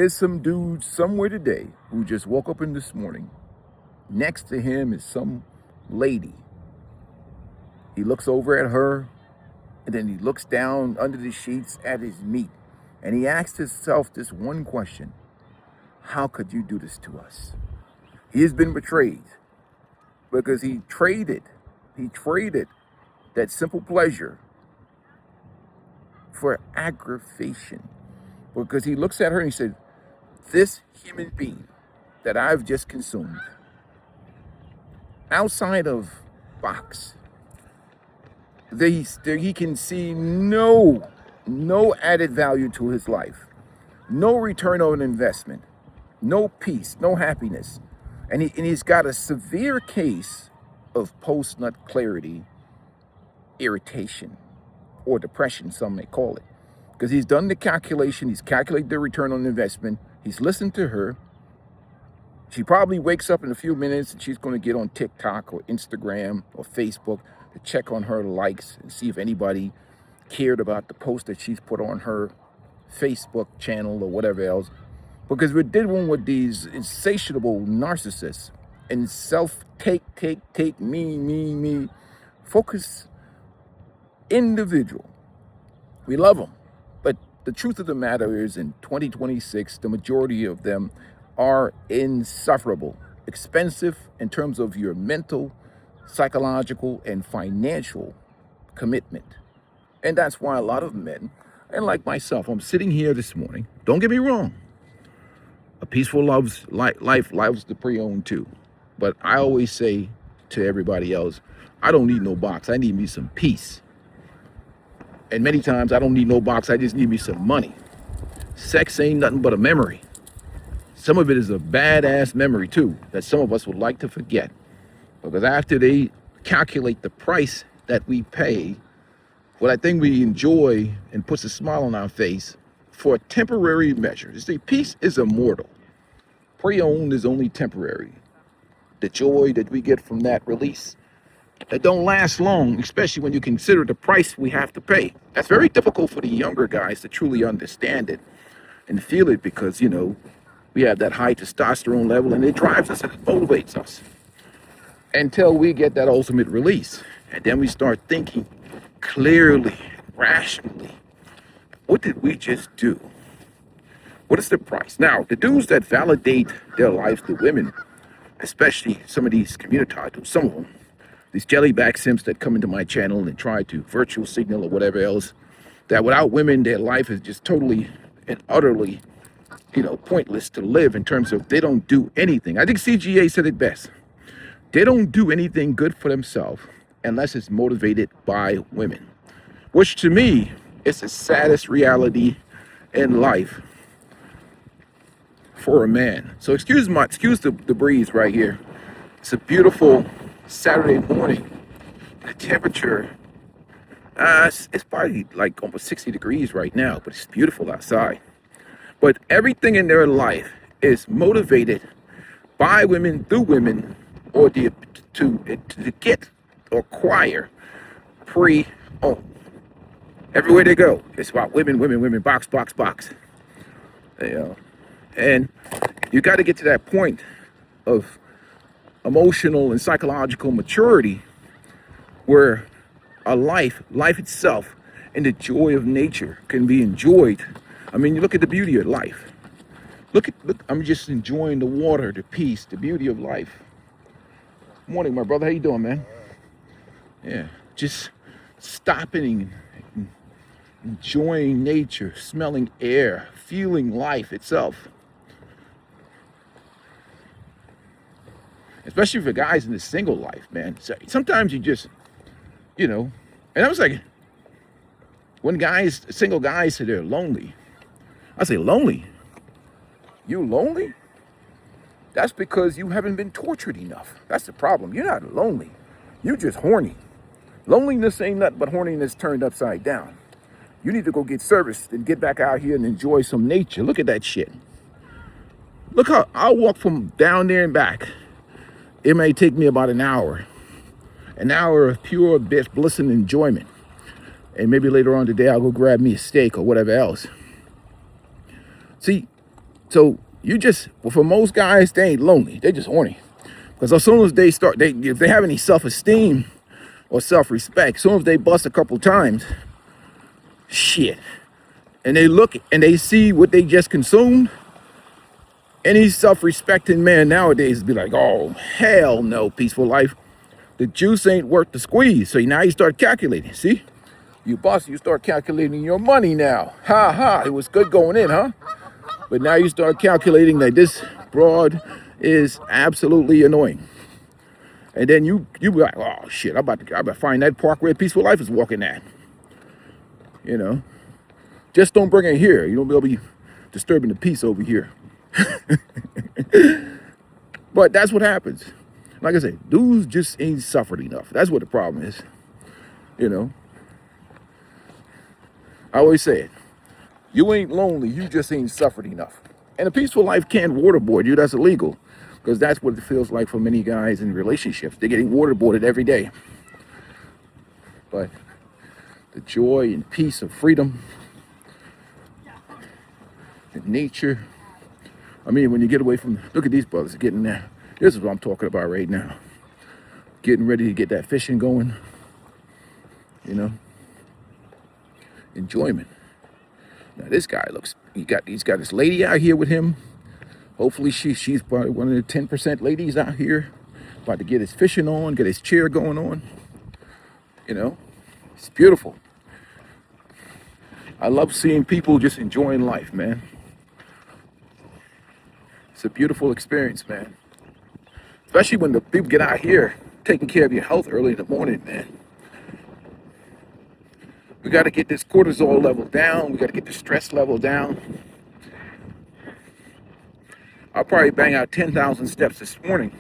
There's some dude somewhere today who just woke up in this morning. Next to him is some lady. He looks over at her, and then he looks down under the sheets at his meat. And he asks himself this one question: how could you do this to us? He has been betrayed because he traded that simple pleasure for aggravation. Because he looks at her and he said, this human being that I've just consumed, outside of box, he can see no added value to his life, no return on investment, no peace, no happiness. And he's got a severe case of post-nut clarity irritation, or depression, some may call it. Because he's done the calculation, he's calculated the return on investment, he's listened to her. She probably wakes up in a few minutes and she's going to get on TikTok or Instagram or Facebook to check on her likes and see if anybody cared about the post that she's put on her Facebook channel or whatever else. Because we're dealing with these insatiable narcissists and take, me, focus individual. We love them. But the truth of the matter is, in 2026, the majority of them are insufferable, expensive in terms of your mental, psychological, and financial commitment. And that's why a lot of men, and like myself, I'm sitting here this morning. Don't get me wrong. A peaceful life loves the pre-owned too. But I always say to everybody else, I don't need no box. I need me some peace. And many times I don't need no box. I just need me some money. Sex ain't nothing but a memory. Some of it is a badass memory too, that some of us would like to forget. Because after they calculate the price that we pay for that thing we enjoy and puts a smile on our face for a temporary measure. You see, peace is immortal. Pre-owned is only temporary. The joy that we get from that release, that don't last long, especially when you consider the price we have to pay. That's very difficult for the younger guys to truly understand it and feel it, because, we have that high testosterone level and it drives us and it motivates us until we get that ultimate release. And then we start thinking clearly, rationally. What did we just do? What is the price? Now, the dudes that validate their lives to women, especially some of these community titles, some of them, these jellyback simps that come into my channel and try to virtual signal or whatever else, that without women, their life is just totally and utterly, pointless to live, in terms of they don't do anything. I think CGA said it best. They don't do anything good for themselves unless it's motivated by women, which to me is the saddest reality in life for a man. So excuse the breeze right here. It's a beautiful Saturday morning. The temperature, it's probably like almost 60 degrees right now, but it's beautiful outside. But everything in their life is motivated by women, through women, or to get or acquire pre-owned. Everywhere they go, it's about women, box. And you got to get to that point of emotional and psychological maturity where a life itself and the joy of nature can be enjoyed. I mean, you look at the beauty of life. Look, I'm just enjoying the water, the peace, the beauty of life. Morning, my brother. How you doing, man? Yeah, just stopping and enjoying nature, smelling air, feeling life itself. Especially for guys in the single life, man. So sometimes you just, and I was like, when single guys say they're lonely, I say, lonely? You lonely? That's because you haven't been tortured enough. That's the problem. You're not lonely. You're just horny. Loneliness ain't nothing but horniness turned upside down. You need to go get serviced and get back out here and enjoy some nature. Look at that shit. Look how I'll walk from down there and back. It may take me about an hour of pure bliss and enjoyment. And maybe later on today, I'll go grab me a steak or whatever else. See, So you just, well, for most guys, they ain't lonely. They just horny. Because as soon as they start, if they have any self-esteem or self-respect, as soon as they bust a couple times, shit. And they look and they see what they just consumed. Any self-respecting man nowadays be like, oh, hell no, peaceful life. The juice ain't worth the squeeze. So now you start calculating. See? You boss, you start calculating your money now. Ha ha, it was good going in, huh? But now you start calculating that this broad is absolutely annoying. And then you be like, oh shit, I'm about to find that park where Peaceful Life is walking at. You know? Just don't bring it here. You don't be able to be disturbing the peace over here. But that's what happens. Like I said, dudes just ain't suffered enough. That's what the problem is. You know? I always say it. You ain't lonely, you just ain't suffered enough. And a peaceful life can't waterboard you, that's illegal. Because that's what it feels like for many guys in relationships. They're getting waterboarded every day. But the joy and peace of freedom, and nature. I mean, when you get away from, look at these brothers getting there. This is what I'm talking about right now. Getting ready to get that fishing going. You know? Enjoyment. Now this guy looks, he's got this lady out here with him. Hopefully she's probably one of the 10% ladies out here. About to get his fishing on, get his chair going on. You know, it's beautiful. I love seeing people just enjoying life, man. It's a beautiful experience, man. Especially when the people get out here taking care of your health early in the morning, man. We got to get this cortisol level down. We got to get the stress level down. I'll probably bang out 10,000 steps this morning.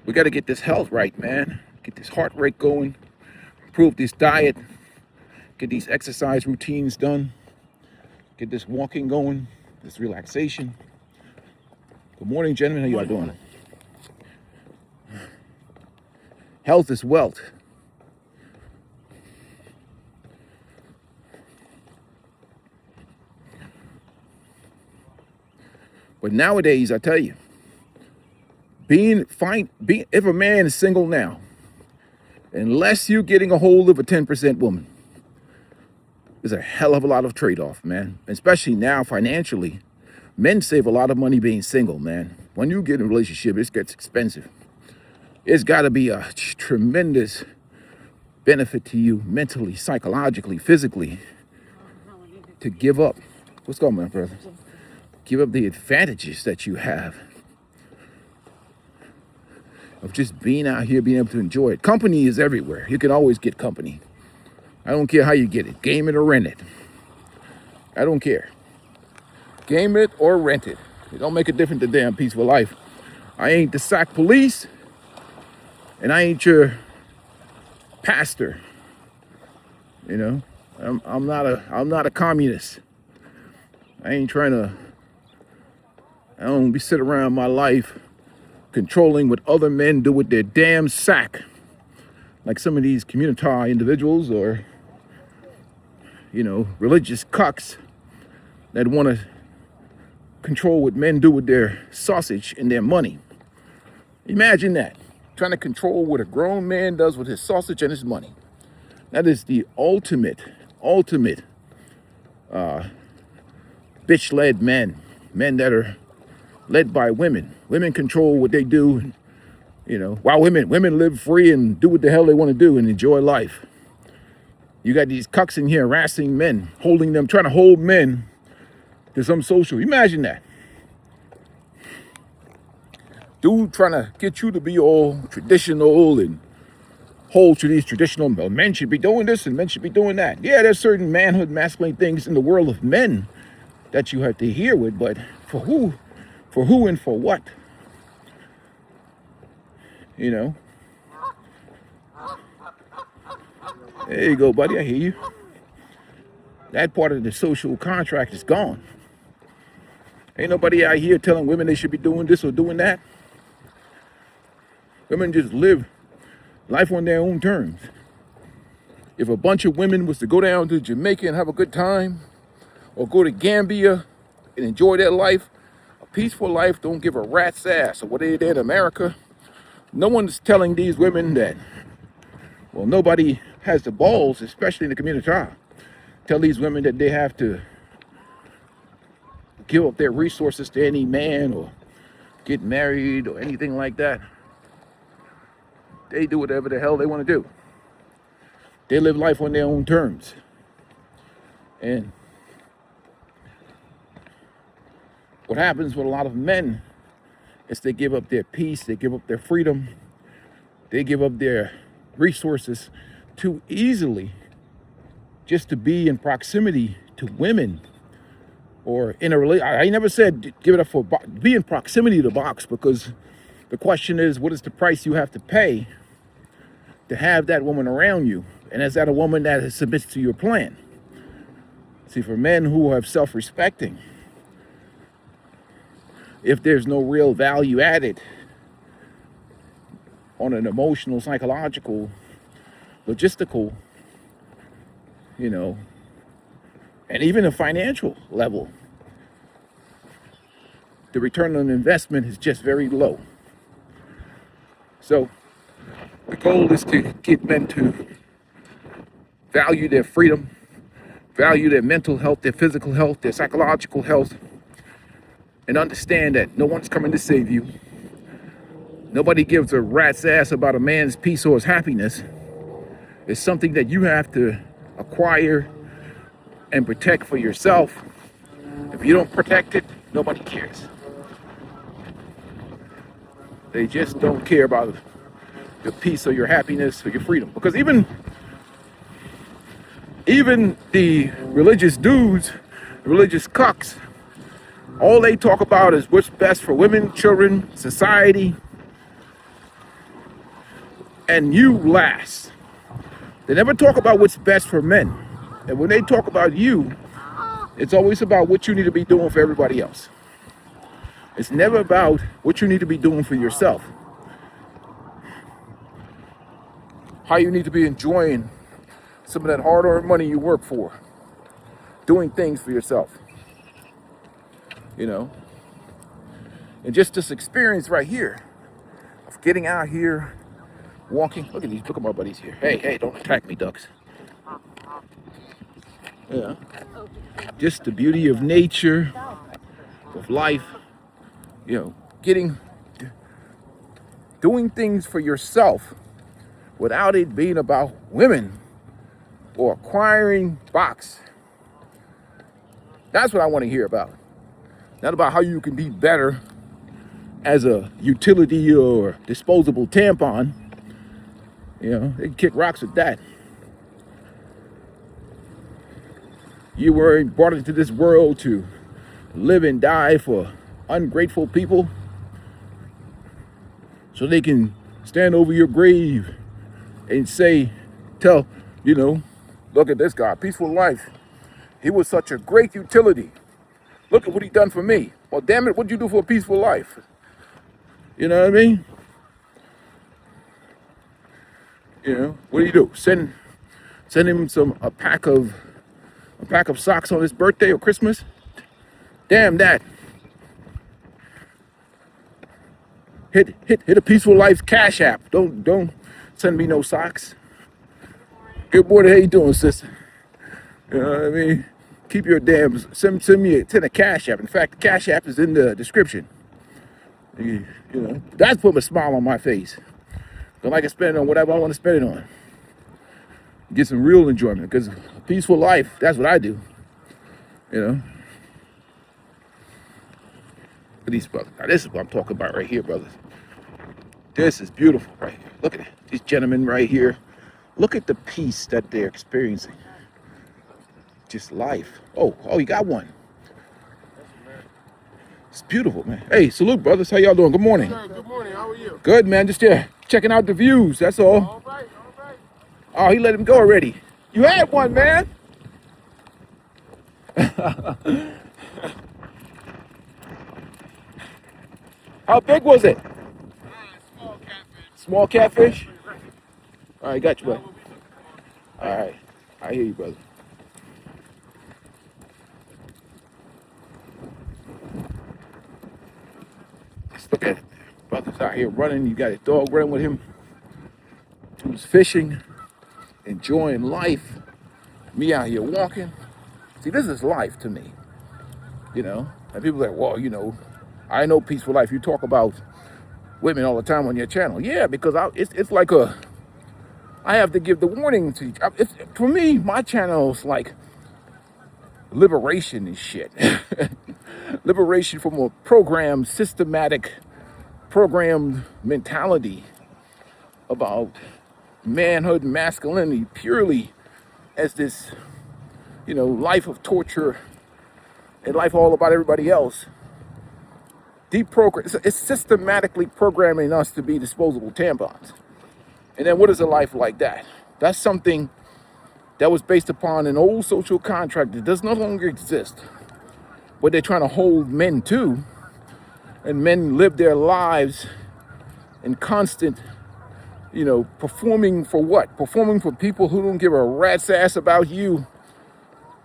We got to get this health right, man. Get this heart rate going. Improve this diet. Get these exercise routines done. Get this walking going. This relaxation. Good morning, gentlemen. How you all doing? Health is wealth. But nowadays, I tell you, if a man is single now, unless you're getting a hold of a 10% woman, there's a hell of a lot of trade-off, man. Especially now financially, men save a lot of money being single, man. When you get in a relationship, it gets expensive. It's got to be a tremendous benefit to you mentally, psychologically, physically, to give up. What's going on, brother? Give up the advantages that you have of just being out here, being able to enjoy it. Company is everywhere. You can always get company. I don't care how you get it. Game it or rent it. I don't care. Game it or rent it. It don't make a difference to damn peaceful life. I ain't the sack police, and I ain't your pastor. You know, I'm not a communist. I ain't trying to. I don't be sitting around my life controlling what other men do with their damn sack. Like some of these community individuals or, you know, religious cucks that want to control what men do with their sausage and their money. Imagine that. Trying to control what a grown man does with his sausage and his money. That is the ultimate bitch-led men. Men that are led by women. Women control what they do, you know, while women live free and do what the hell they want to do and enjoy life. You got these cucks in here harassing men, holding them, trying to hold men to some social. Imagine that. Dude trying to get you to be all traditional and hold to these traditional, men should be doing this and men should be doing that. Yeah, there's certain manhood, masculine things in the world of men that you have to hear with, but for who? For who and for what? You know? There you go, buddy. I hear you. That part of the social contract is gone. Ain't nobody out here telling women they should be doing this or doing that. Women just live life on their own terms. If a bunch of women was to go down to Jamaica and have a good time, or go to Gambia, and enjoy their life, a peaceful life, don't give a rat's ass. Or what they did in America, no one's telling these women that, well, nobody has the balls, especially in the community, tell these women that they have to give up their resources to any man or get married or anything like that. They do whatever the hell they want to do. They live life on their own terms. And what happens with a lot of men is they give up their peace, they give up their freedom, they give up their resources too easily just to be in proximity to women or in a relationship. I never said give it up for be in proximity to box, because the question is, what is the price you have to pay to have that woman around you? And is that a woman that submits to your plan? See, for men who have self-respecting, if there's no real value added on an emotional, psychological, logistical, and even a financial level, the return on investment is just very low. So the goal is to get men to value their freedom, value their mental health, their physical health, their psychological health, and understand that no one's coming to save you. Nobody gives a rat's ass about a man's peace or his happiness. It's something that you have to acquire and protect for yourself. If you don't protect it, nobody cares. They just don't care about your peace or your happiness or your freedom. Because even the religious dudes, religious cucks, all they talk about is what's best for women, children, society, and you last. They never talk about what's best for men. And when they talk about you, it's always about what you need to be doing for everybody else. It's never about what you need to be doing for yourself. How you need to be enjoying some of that hard-earned money you work for. Doing things for yourself. And just this experience right here of getting out here, walking. Look at my buddies here. Hey, don't attack me, ducks. Yeah. Just the beauty of nature, of life, doing things for yourself without it being about women or acquiring box. That's what I want to hear about. Not about how you can be better as a utility or disposable tampon. They can kick rocks with that. You were brought into this world to live and die for ungrateful people so they can stand over your grave and tell, look at this guy, peaceful life. He was such a great utility. Look at what he done for me. Well, damn it, what'd you do for a peaceful life? You know what I mean? What do you do? Send him a pack of socks on his birthday or Christmas? Damn that. Hit a Peaceful Life Cash App. Don't send me no socks. Good morning, how you doing, sister? You know what I mean? Keep your send a Cash App. In fact, the Cash App is in the description. That's putting a smile on my face. Because I can spend it on whatever I want to spend it on. Get some real enjoyment, because a peaceful life, that's what I do. Look at these brothers. Now, this is what I'm talking about right here, brothers. This is beautiful right here. Look at it. These gentlemen right here. Look at the peace that they're experiencing. Just life. Oh, you got one. It's beautiful, man. Hey, salute, brothers. How y'all doing? Good morning. Good morning. How are you? Good, man. Just checking out the views. That's all. All right. Oh, he let him go already. You had one, man. How big was it? Small catfish. Small catfish? All right, got you, buddy. All right. I hear you, brother. relaxed. Look at it. Brother's out here running. You got a dog running with him. Who's fishing, enjoying life. Me out here walking. See, this is life to me. You know, and people are like, well, you know, I know peaceful life. You talk about women all the time on your channel. Yeah, because it's like I have to give the warning to for me, my channel is like liberation and shit. Liberation from a programmed, systematic, programmed mentality about manhood, masculinity, purely as this, you know, life of torture and life all about everybody else. It's systematically programming us to be disposable tampons. And then what is a life like that? That's something that was based upon an old social contract that does no longer exist. But they're trying to hold men to. And men live their lives in constant, you know, performing for what? Performing for people who don't give a rat's ass about you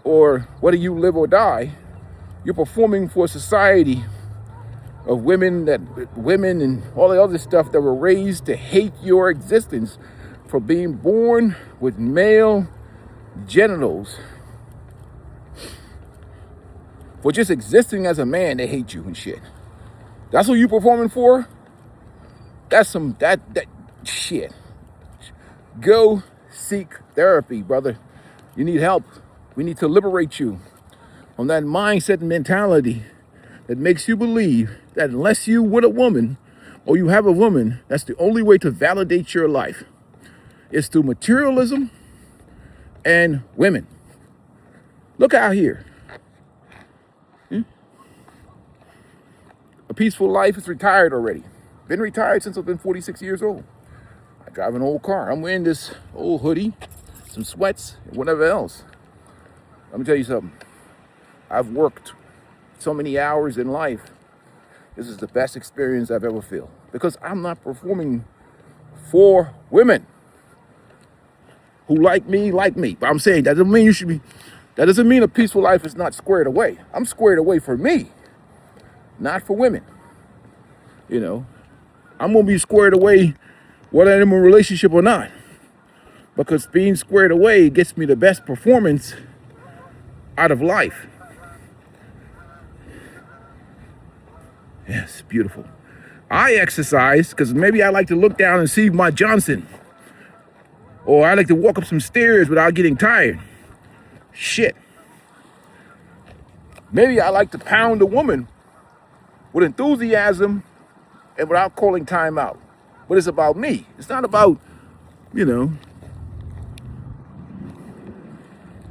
or whether you live or die. You're performing for a society of women and all the other stuff that were raised to hate your existence for being born with male genitals. For just existing as a man, they hate you and shit. That's what you performing for? That's that shit. Go seek therapy, brother. You need help. We need to liberate you from that mindset and mentality that makes you believe that unless you with a woman or you have a woman, that's the only way to validate your life. It's through materialism and women. Look out here. A peaceful life is retired already. Been retired since I've been 46 years old. I drive an old car. I'm wearing this old hoodie, some sweats, and whatever else. Let me tell you something. I've worked so many hours in life. This is the best experience I've ever felt because I'm not performing for women who like me. But I'm saying that doesn't mean that doesn't mean a peaceful life is not squared away. I'm squared away for me, not for women. You know, I'm gonna be squared away whether I'm in a relationship or not, because being squared away gets me the best performance out of life. Yes, beautiful. I exercise because maybe I like to look down and see my Johnson. Or I like to walk up some stairs without getting tired. Shit. Maybe I like to pound a woman with enthusiasm and without calling time out. But it's about me. It's not about, you know,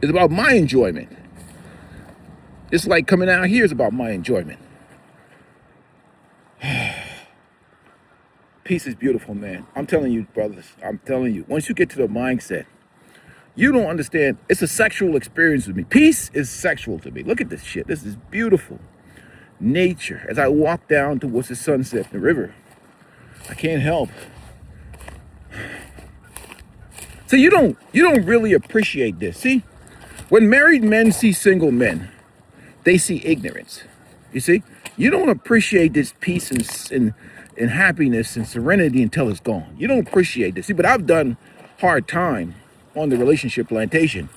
it's about my enjoyment. It's like coming out here is about my enjoyment. Peace is beautiful, man. I'm telling you, brothers. I'm telling you. Once you get to the mindset, you don't understand. It's a sexual experience with me. Peace is sexual to me. Look at this shit. This is beautiful. Nature. As I walk down towards the sunset, the river, I can't help. So you don't really appreciate this. See, when married men see single men, they see ignorance. You see, you don't appreciate this peace and happiness and serenity until it's gone. You don't appreciate this. See, but I've done hard time on the relationship plantation.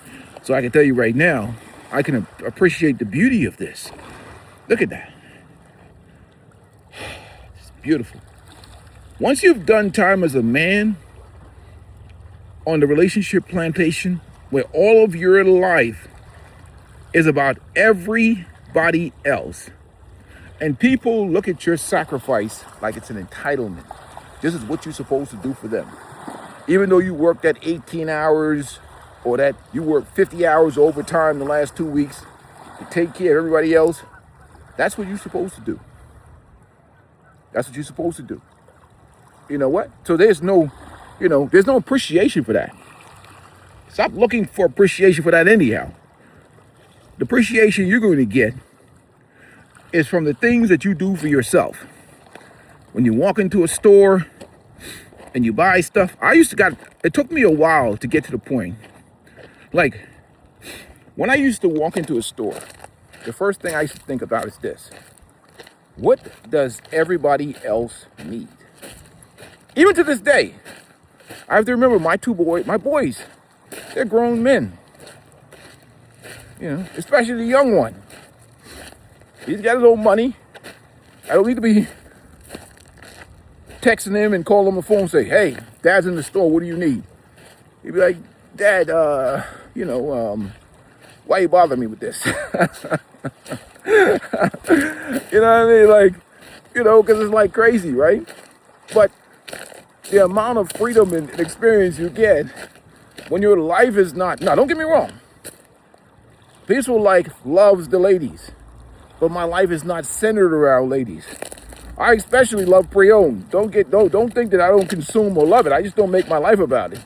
So I can tell you right now, I can appreciate the beauty of this. Look at that. It's beautiful. Once you've done time as a man on the relationship plantation, where all of your life is about everybody else, and people look at your sacrifice like it's an entitlement. This is what you're supposed to do for them. Even though you worked that 18 hours or that you worked 50 hours overtime the last 2 weeks to take care of everybody else, that's what you're supposed to do. That's what you're supposed to do. You know what? So there's no appreciation for that. Stop looking for appreciation for that anyhow. The appreciation you're going to get is from the things that you do for yourself. When you walk into a store and you buy stuff, it took me a while to get to the point. Like, when I used to walk into a store, the first thing I used to think about is this. What does everybody else need? Even to this day, I have to remember my boys, they're grown men. You know, especially the young one. He's got his own money. I don't need to be texting him and call him on the phone and say, hey, Dad's in the store, what do you need? He'd be like, Dad, why you bother me with this? You know what I mean? Like, because it's like crazy, right? But the amount of freedom and experience you get when your life is not, no, don't get me wrong. Peaceful life loves the ladies, but my life is not centered around ladies. I especially love Preowned. Don't think that I don't consume or love it. I just don't make my life about it.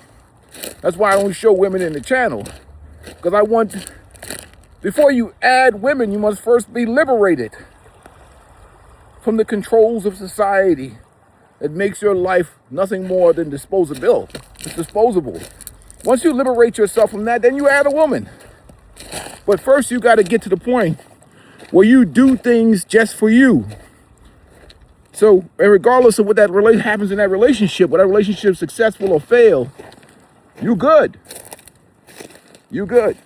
That's why I don't show women in the channel. Because I want, before you add women, you must first be liberated from the controls of society that makes your life nothing more than disposable. It's disposable. Once you liberate yourself from that, then you add a woman. But first you got to get to the point where you do things just for you. So, and regardless of what happens in that relationship, whether that relationship is successful or fail, you good. You good.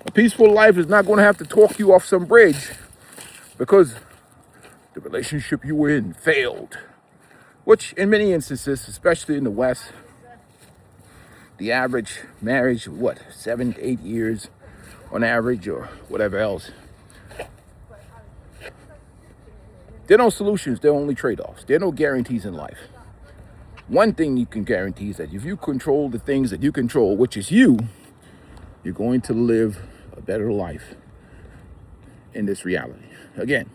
A peaceful life is not going to have to talk you off some bridge because the relationship you were in failed. Which in many instances, especially in the West, the average marriage, 7 to 8 years on average or whatever else. There are no solutions, there are only trade-offs. There are no guarantees in life. One thing you can guarantee is that if you control the things that you control, which is you, you're going to live a better life in this reality. Again,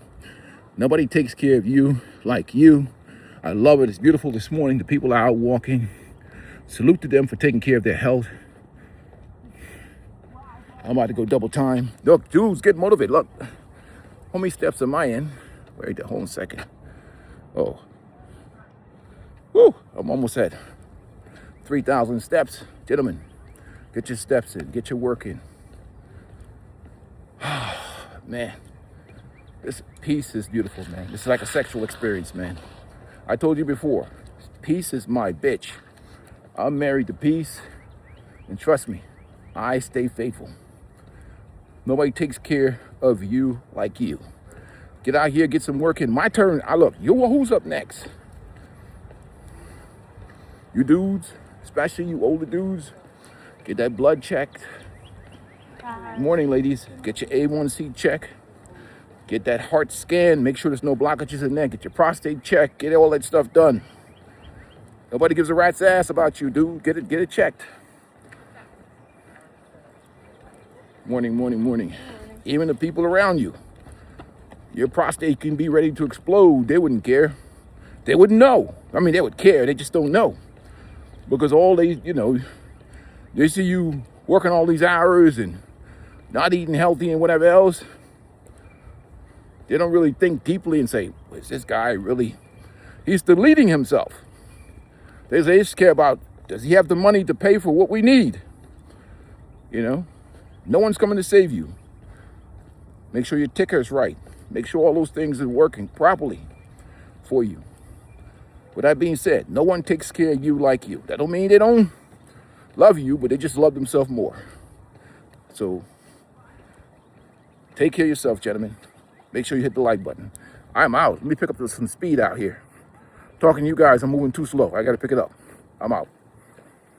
nobody takes care of you like you. I love it. It's beautiful this morning. The people are out walking. Salute to them for taking care of their health. I'm about to go double time. Look, dudes, get motivated. Look, how many steps on my end? Wait a whole second. Oh. Woo, I'm almost at 3,000 steps. Gentlemen, get your steps in, get your work in. Man, this peace is beautiful, man. This is like a sexual experience, man. I told you before, peace is my bitch. I'm married to peace, and trust me, I stay faithful. Nobody takes care of you like you. Get out here, get some work in. My turn. Look, who's up next? You dudes, especially you older dudes, get that blood checked. Good morning, ladies. Get your A1C check. Get that heart scan. Make sure there's no blockages in there. Get your prostate checked. Get all that stuff done. Nobody gives a rat's ass about you, dude. Get it checked. Morning, morning, morning. Even the people around you. Your prostate can be ready to explode. They wouldn't care. They wouldn't know. I mean, they would care. They just don't know. Because they see you working all these hours and not eating healthy and whatever else. They don't really think deeply and say, is this guy really, he's deleting himself. They just care about, does he have the money to pay for what we need? No one's coming to save you. Make sure your ticker's right. Make sure all those things are working properly for you. With that being said, no one takes care of you like you. That don't mean they don't love you, but they just love themselves more. So take care of yourself, gentlemen. Make sure you hit the like button. I'm out. Let me pick up some speed out here. Talking to you guys, I'm moving too slow. I got to pick it up. I'm out.